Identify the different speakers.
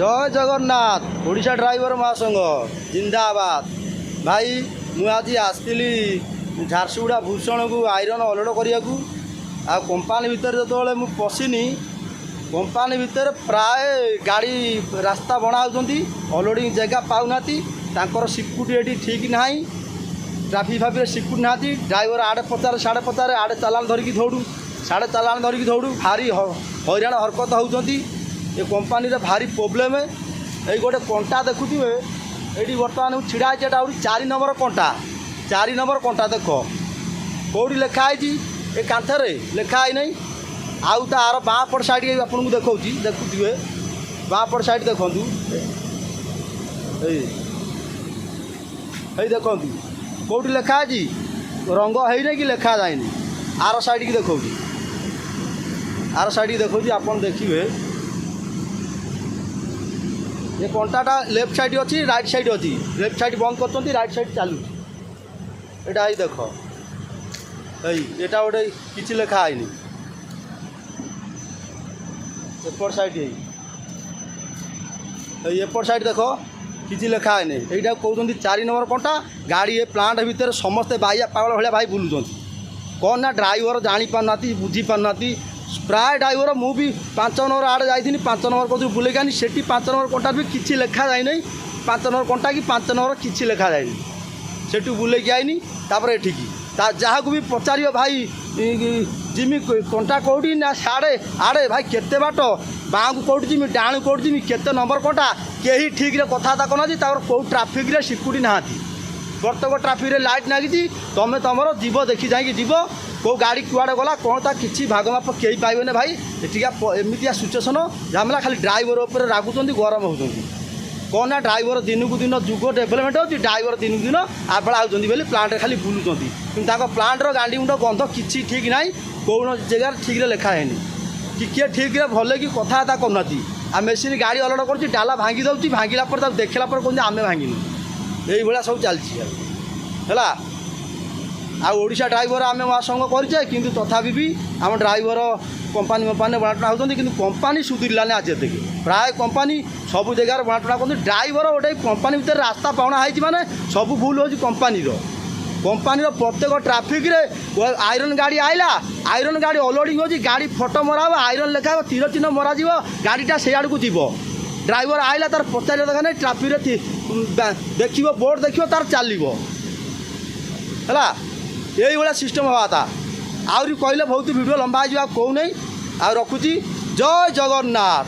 Speaker 1: जय जगन्नाथ ओडिशा ड्राइवर महासंघ जिंदाबाद। भाई मु आज आसती झारसुगुड़ा भूषण को आईरन अलड करने कंपानी भितर जो मु पशिनी कंपानी भितर प्राय गाड़ी रास्ता बनाऊँच अलडिंग जगह पाऊना सिक्यूरीटी ठीक ना ट्राफिक फाफिक सिक्यूरीटी ना ड्राइवर आड़े 50-50 आड़े चालान धरिकी दौड़ू साढ़े चालान धरिकी दौड़ू भारी हैरान हरकत होती ये कंपानी भारी प्रोब्लेम है। ये गोटे कंटा देखुए ये बर्तमान छिड़ा है 4 नंबर कंटा 4 नंबर कंटा देख कौटी लिखाई ये कांथर लिखाई नहीं आउ तार बाँ पट साइड आपको देखा देखुए बाँ पट साइड देखु देखु कौटी लिखाई रंग है कि लिखा जाए आर साइड की देखा आर साइड की देखा आप देखिए ये कंटाटा लेफ्ट साइड अच्छी राइट साइड अच्छी लेफ्ट साइड बंद कर राइट साइड चालू यहाँ ही देख यहाँ गोटे कि लिखाई एपट साइड एपट साइड देख कि लिखाई यहाँ कहते 4 नंबर कंटा गाड़ी ये प्लांट भितर समस्ते बाइया पागल भाई भाई बुलूँ कौन ना ड्राइवर जापारना बुझी पारना प्राय ड्राइवर मु भी 5 नंबर आड़े जाइए 5 नंबर कौन बुले गानी से 5 नंबर कंटा भी किसी लिखा जाए नहीं 5 नंबर कंटा कि 5 नंबर किसी लिखा जाए से बुले के आईनी तापर एठिकी जहाँ को भी पचार भाई जिमी कंटा कौटी ना साड़े आड़े भाई केते बाट बाँ को कौटी जिमी डाण को कौटी जिमी केते नंबर कंटा कहीं ठीक कथा करना कौ ट्राफिक सिक्यूरीटी ना प्रत्येक ट्राफिक लाइट लगी तुम तुम जीव देखी जाकि जीव कौ गाड़ी कुआड़े गला कौन ता किसी भाग माप कहीं पाइबे भाई एटिका एमतिया सिचुएसन झमेला खाली ड्राइवर उपर रागुंट गरम होती कौन ना ड्राइवर दिन को दिन जुग डेभलपमेंट हो ड्राइवर दिन को दिन आबड़ा आउंट बोली प्लांट खाली बुलूँ कि प्लांटर गाड़ी मुंड गंध किसी ठीक ना कौन जगह ठीक लिखा है कि किए ठीक भले कि कथबार्ता करना आ मेसीन गाड़ी अलड कर डाला भांगी दूसरी भांगला पर देखला कहते आम भांगिनु यही सब चलती आ ओडिशा ड्राइवर आम महासंघ करे कि तथापि भी आम ड्राइवर कंपानी बणाटना होती कि कंपानी सुधरलानी आज तक प्राय कंपानी सब जगह बणाटना करते ड्राइवर गोटे कंपानी भर रास्ता पाउना है माने सब भूल हो कंपानी प्रत्येक ट्राफिक रे आयरन गाड़ी आइला आयरन गाड़ी अलोडिंग हो गाड़ी फोटो मरा आयरन लिखा तीर चिन्ह मरा गाड़ीटा से आड़ को जीव ड्राइवर आइला तार पचार देखा नहीं ट्राफिक देख बोर्ड देख तार चलो है यही भाया सिस्टम हवा था आहरी कहले बहुत वीडियो लंबा हो कहूँ नहीं आ रखुची जय जगन्नाथ।